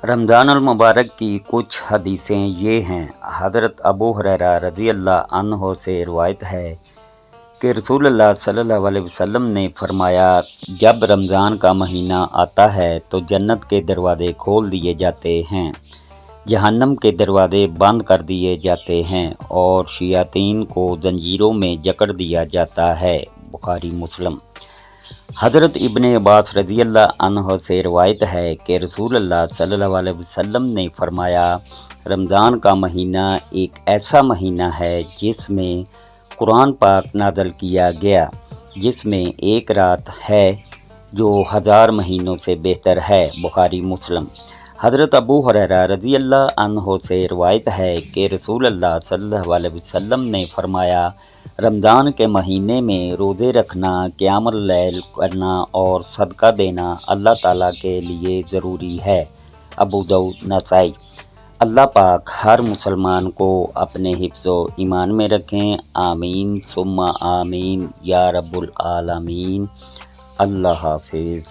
رمضان المبارک کی کچھ حدیثیں یہ ہیں۔ حضرت ابو ہریرہ رضی اللہ عنہ سے روایت ہے کہ رسول اللہ صلی اللہ علیہ وسلم نے فرمایا، جب رمضان کا مہینہ آتا ہے تو جنت کے دروازے کھول دیے جاتے ہیں، جہنم کے دروازے بند کر دیے جاتے ہیں اور شیاطین کو زنجیروں میں جکڑ دیا جاتا ہے۔ بخاری مسلم۔ حضرت ابن عباس رضی اللہ عنہ سے روایت ہے کہ رسول اللہ صلی اللہ علیہ وسلم نے فرمایا، رمضان کا مہینہ ایک ایسا مہینہ ہے جس میں قرآن پاک نازل کیا گیا، جس میں ایک رات ہے جو 1000 مہینوں سے بہتر ہے۔ بخاری مسلم۔ حضرت ابو ہریرہ رضی اللہ عنہ سے روایت ہے کہ رسول اللہ صلی اللہ علیہ وسلم نے فرمایا، رمضان کے مہینے میں روزے رکھنا، قیام اللیل کرنا اور صدقہ دینا اللہ تعالیٰ کے لیے ضروری ہے۔ ابو داؤد نسائی۔ اللہ پاک ہر مسلمان کو اپنے حفظ و ایمان میں رکھیں، آمین ثم آمین یا رب العالمین۔ اللہ حافظ۔